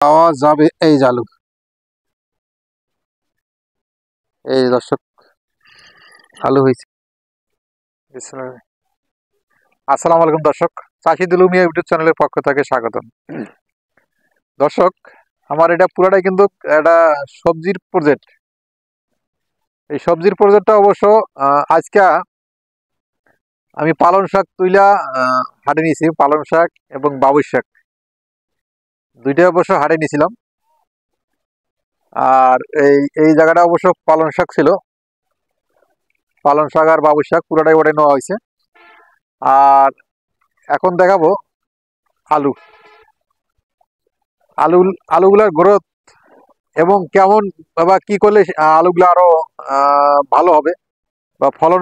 পাওয়া যাবে এই জালু। এই দর্শক আলু হয়েছে। আসসালামু আলাইকুম দর্শক, চাষি দুলু মিয়া ইউটিউব চ্যানেলের পক্ষ থেকে স্বাগতম। দর্শক, আমার এটা পুরাটাই কিন্তু একটা সবজির প্রজেক্ট। এই সবজির প্রজেক্টটা অবশ্য আজকে আমি পালং শাক তুইলা হাটে নিয়েছি। পালং শাক এবং বাবুই শাক দুইটাই অবশ্য হাটে নিয়েছিলাম। আর এই এই জায়গাটা অবশ্য পালং শাক ছিল। পালং শাক আর বাবুই শাক পুরোটাই ওটাই নেওয়া হয়েছে। আর এখন দেখাবো আলু। আলু আলুগুলার গ্রোথ এবং কেমন বা কি করলে আলুগুলো আরো ভালো হবে বা ফলন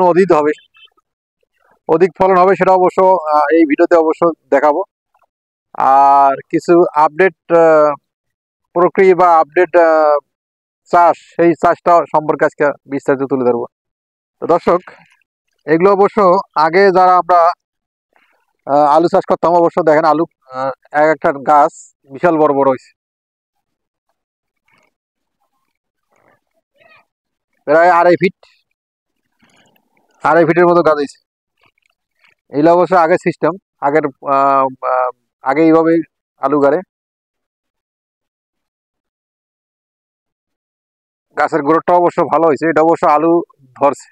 অধিক ফলন হবে, সেটা অবশ্য এই ভিডিওতে অবশ্য দেখাবো। আর কিছু আপডেট প্রক্রিয়া বা আপডেট চাষ, সেই চাষটা সম্পর্কে আজকে বিস্তারিত তুলে ধরবো। তো দর্শক, এগুলো অবশ্য আগে যারা আমরা আলু চাষ করতাম, অবশ্য দেখেন আলু এক একটা গাছ বিশাল বড় বড় হয়েছে, প্রায় 2.5 ফিটের মতো গাছ হয়েছে। এইগুলো অবশ্য আগের সিস্টেম, আগের আগে এইভাবে আলু গাড়ে। গাছের গ্রোথটা অবশ্য ভালো হয়েছে, এটা অবশ্য আলু ধরছে।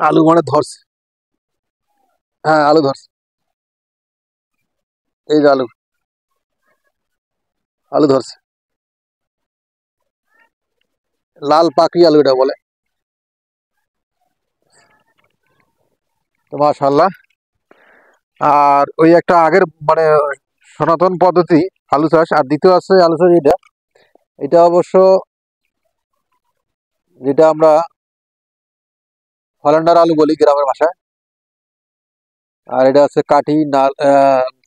আলু মানে ধরছে, হ্যাঁ আলু ধরছে। এই যে আলু, আলু ধরছে, লাল পাকড়ি আলু এটা বলে। তো মাশাআল্লাহ। আর ওই একটা আগের মানে সনাতন পদ্ধতি আলু চাষ, আর দ্বিতীয় আছে আলু চাষ এটা। এটা অবশ্য যেটা আমরা হল্যান্ডার আলু বলি গ্রামের ভাষায়। আর এটা আছে কাঠি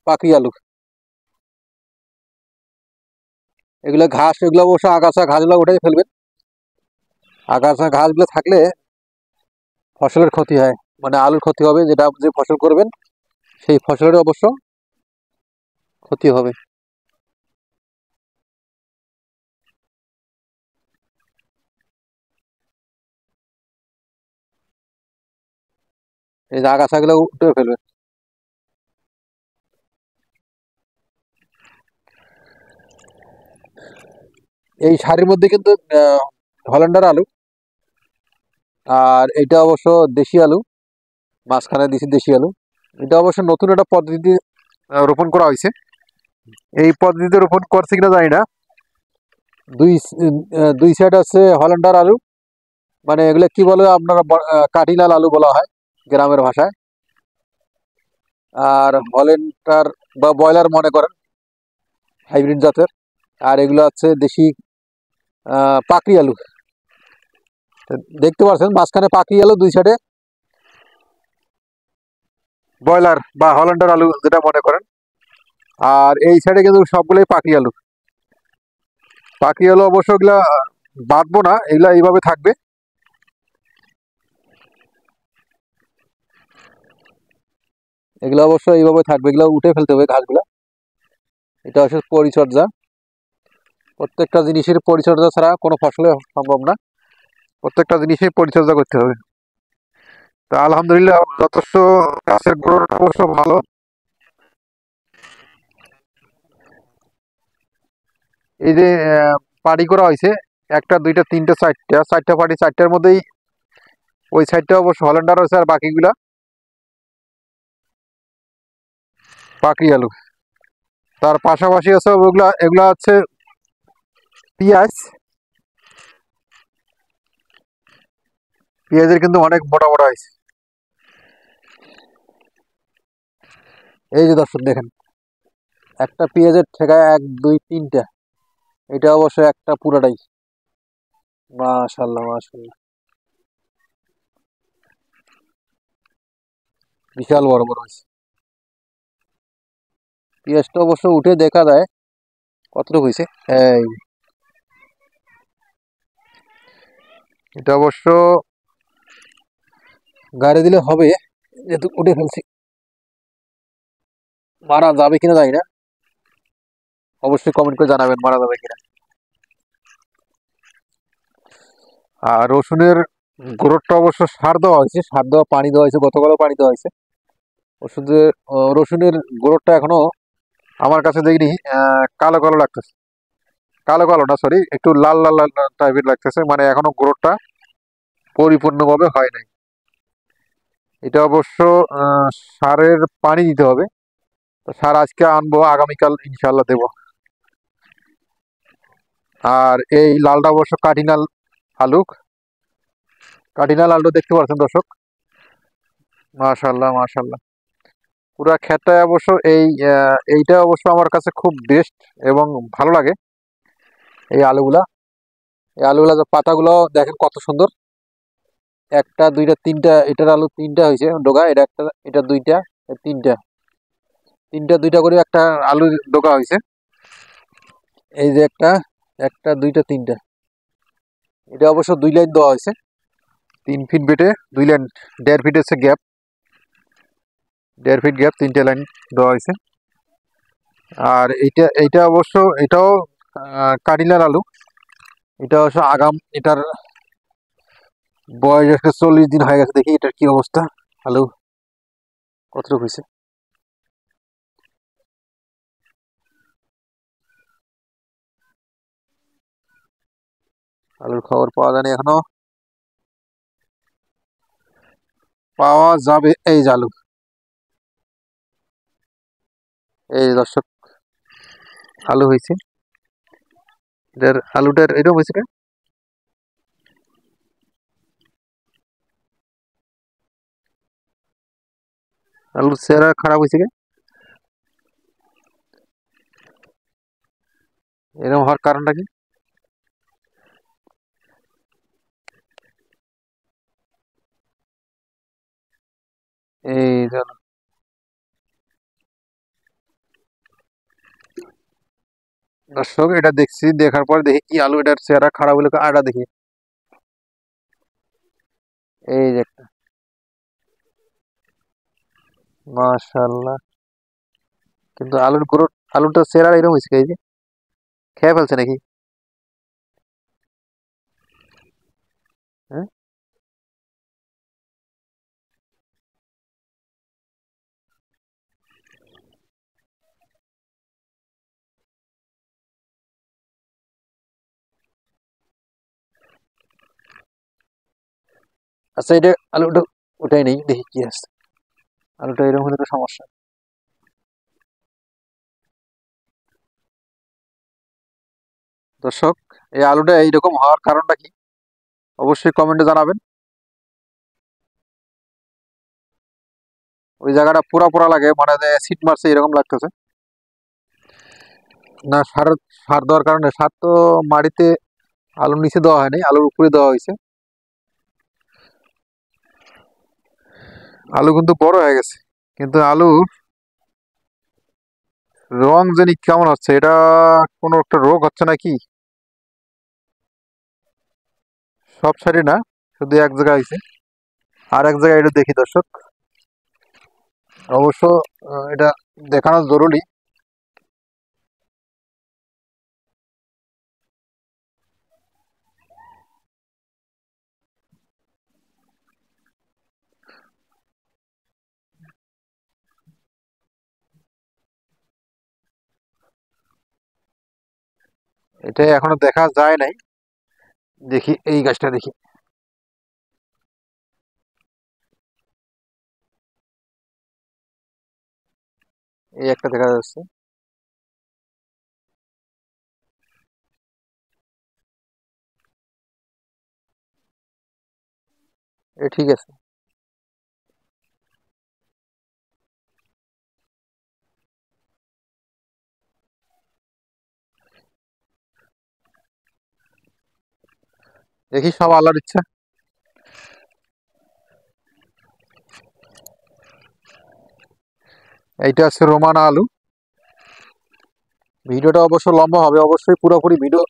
পাকড়ি আলু। এগুলো ঘাস, এগুলো অবশ্য আগাছা ঘাসগুলো উঠে ফেলবেন। আগাছা ঘাসগুলো থাকলে ফসলের ক্ষতি হয়, মানে আলুর ক্ষতি হবে। যেটা যে ফসল করবেন সেই ফসলের অবশ্য ক্ষতি হবে। এই যে আগাছাগুলো উঠে ফেলবেন। এই শাড়ির মধ্যে কিন্তু হল্যান্ডার আলু, আর এটা অবশ্য দেশি আলু, মাঝখানে দিছি দেশি আলু। এটা অবশ্য নতুন একটা পদ্ধতি রোপণ করা হয়েছে। এই পদ্ধতিতে রোপণ করছে কিনা জানি না। দুই দুই সাইড আছে হল্যান্ডার আলু, মানে এগুলো কি বলে আপনারা, কাঠিলাল আলু বলা হয় গ্রামের ভাষায়। আর হল্যান্ডার বা ব্রয়লার মনে করেন, হাইব্রিড জাতের। আর এগুলো আছে দেশি পাকড়ি আলু। দেখতে পাচ্ছেন মাঝখানে পাকড়ি আলু, দুই সাইডে ব্রয়লার বা হল্যান্ডার আলু যেটা মনে করেন। আর এই সাইডে কিন্তু সবগুলোই পাকড়ি আলু। পাকড়ি আলু অবশ্য এগুলা বাঁধবো না, এগুলা এইভাবে থাকবে। এগুলো অবশ্য এইভাবে থাকবে, এগুলো উঠে ফেলতে হবে ঘাসগুলা। এটা হচ্ছে পরিচর্যা। প্রত্যেকটা জিনিসের পরিচর্যা ছাড়া কোনো ফসলে সম্ভব না। প্রত্যেকটা জিনিসের পরিচর্যা করতে হবে। তা আলহামদুলিল্লাহ যথেষ্ট গাছের গ্রোথ অবশ্য ভালো। এই যে পাটি করা হয়েছে, একটা দুইটা তিনটা চারটা পাটি, চারটার মধ্যেই ওই সাইডটা অবশ্য হল্যান্ডার হয়েছে, আর বাকিগুলা পাকড়ি আলু। তার পাশাপাশি আছে ওগুলা, এগুলা হচ্ছে পেঁয়াজ। পেঁয়াজের কিন্তু অনেক মোটা মোটা হয়েছে। এই যে দর্শক দেখেন, একটা পেঁয়াজের ঠেকায় এক দুই তিনটা। এটা অবশ্য একটা পুরাটাই। মাশাল্লাহ মাশাল্লাহ, বিশাল বড় বড় হয়েছে। পেঁয়াজটা অবশ্য উঠে দেখা যায় কতটুকু হয়েছে। এই এটা অবশ্য গাড়ি দিলে হবে, যেহেতু উঠে ফেলছি। মারা যাবে কিনা জানি না, অবশ্যই কমেন্ট করে জানাবেন মারা যাবে কিনা। আর রসুনের গোড়টা অবশ্য সার দেওয়া হয়েছে, সার দেওয়া পানি দেওয়া হয়েছে, গতকালও পানি দেওয়া হয়েছে। ওষুধের রসুনের গোড়টা এখনো আমার কাছে দেখিনি, কালো কালো লাগতেছে। কালো কালো না, সরি, একটু লাল লাল লাল টাইপের লাগতেছে, মানে এখনো গোড়টা পরিপূর্ণভাবে হয় নাই। এটা অবশ্য আহ, সারের পানি দিতে হবে। তো সার আজকে আনবো, আগামীকাল ইনশাল্লাহ দেবো। আর এই লালটা অবশ্য কাঠিনাল আলু। কাঠিনাল আলু দেখতে পাচ্ছেন দর্শক, মাশাল্লাহ মাশাল্লাহ। পুরা ক্ষেতটায় অবশ্য এইটা অবশ্য আমার কাছে খুব বেস্ট এবং ভালো লাগে এই আলুগুলা। এই আলুগুলা যে পাতাগুলো দেখেন কত সুন্দর, একটা দুইটা তিনটা, এটার আলু তিনটা হয়েছে ডোগা, এটা একটা, এটা দুইটা, তিনটা, তিনটা দুইটা করে একটা আলু ডোগা হয়েছে। এই যে একটা, একটা দুইটা তিনটা, এটা অবশ্য 2 লাইন দেওয়া হয়েছে, 3 ফিট বেটে 2 লাইন, 1.5 ফিট হচ্ছে গ্যাপ, 1.5 ফিট গ্যাপ, 3টে লাইন দেওয়া হয়েছে। আর এইটা এইটা অবশ্য এটাও কাঠিলার আলু। এটা অবশ্য আগাম, এটার বয়স আজকে 40 দিন হয়ে গেছে। দেখি এটার কি অবস্থা, আলু কতটুকু হয়েছে। আলুর খবর পাওয়া যায়নি এখনো, পাওয়া যাবে। এই যে আলু, এই যে দর্শক আলু হয়েছে, এটার আলুটার এরকম হয়েছে কে? আলুর চেহারা খারাপ হয়েছে কে? এরকম হওয়ার কারণটা কি? এই যে আলু। দর্শক এটা দেখছি, দেখার পর দেখি কি আলু এটার চেহারা খারাপ হলে আটা দেখি। এই যে একটা, মাশাল্লাহ। কিন্তু আলুর গ্রোথ, আলুটার চেহারা এরকম হয়েছে কে? এই যে খেয়ে ফেলছে নাকি? হ্যাঁ, আচ্ছা এটা আলুটা ওটাই নেই, দেখি কি আছে। আলুটা এরকম হলে তো সমস্যা। দর্শক এই আলুটা এইরকম হওয়ার কারণটা কি অবশ্যই কমেন্টে জানাবেন। ওই জায়গাটা পুরা পুরা লাগে, মানে যে অ্যাসিড মারছে এরকম লাগতেছে। না, সার, সার দেওয়ার কারণে, সার তো মাটিতে আলুর নিচে দেওয়া হয়নি, আলুর উপরে দেওয়া হয়েছে। আলু কিন্তু বড় হয়ে গেছে, কিন্তু আলু রং জানি কেমন হচ্ছে, এটা কোনো একটা রোগ হচ্ছে নাকি? সব সারি না, শুধু এক জায়গায় হয়েছে। আর এক জায়গায় এটা দেখি দর্শক, অবশ্য এটা দেখানো জরুরি। এটা এখনো দেখা যায় নাই, দেখি এই গাছটা দেখি। এই একটা দেখা যাচ্ছে। এ ঠিক আছে। দেখি, সব আল্লাহর ইচ্ছা। এইটা আছে রোমানা আলু। ভিডিওটা অবশ্য লম্বা হবে, অবশ্যই পুরোপুরি ভিডিও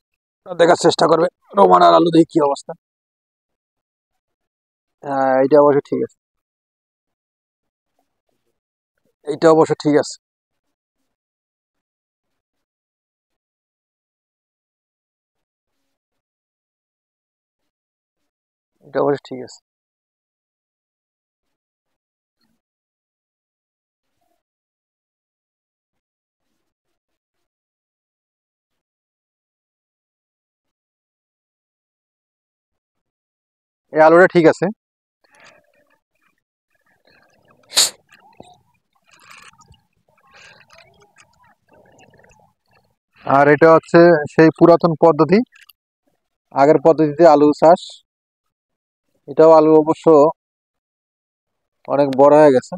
দেখার চেষ্টা করবে। রোমানার আলু দেখি কি অবস্থা। হ্যাঁ, এইটা অবশ্য ঠিক আছে, এইটা অবশ্য ঠিক আছে। এটা অবশ্য ঠিক আছে। এই আলুটা ঠিক আছে। আর এটা হচ্ছে সেই পুরাতন পদ্ধতি, আগের পদ্ধতিতে আলু চাষ। এটাও আলু অবশ্য অনেক বড় হয়ে গেছে।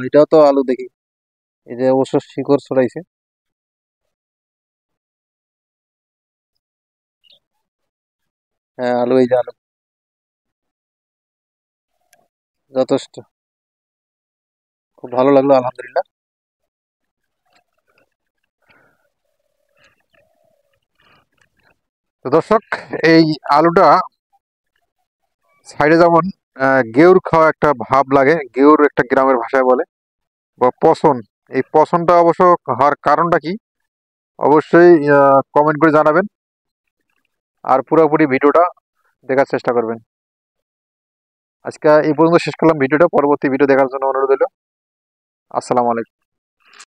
এটাও তো আলু দেখি, এই যে অবশ্য শিকড় ছড়াইছে। হ্যাঁ আলু, এই যে আলু, যথেষ্ট। খুব ভালো লাগলো, আলহামদুলিল্লাহ। তো দর্শক, এই আলুটা সাইডে যেমন গেউর খাওয়া একটা ভাব লাগে, গেউর একটা গ্রামের ভাষায় বলে, বা পছন। এই পছনটা অবশ্য হওয়ার কারণটা কি অবশ্যই কমেন্ট করে জানাবেন, আর পুরোপুরি ভিডিওটা দেখার চেষ্টা করবেন। আজকে এই পর্যন্ত শেষ করলাম ভিডিওটা, পরবর্তী ভিডিও দেখার জন্য অনুরোধ রইল। আসসালামু আলাইকুম।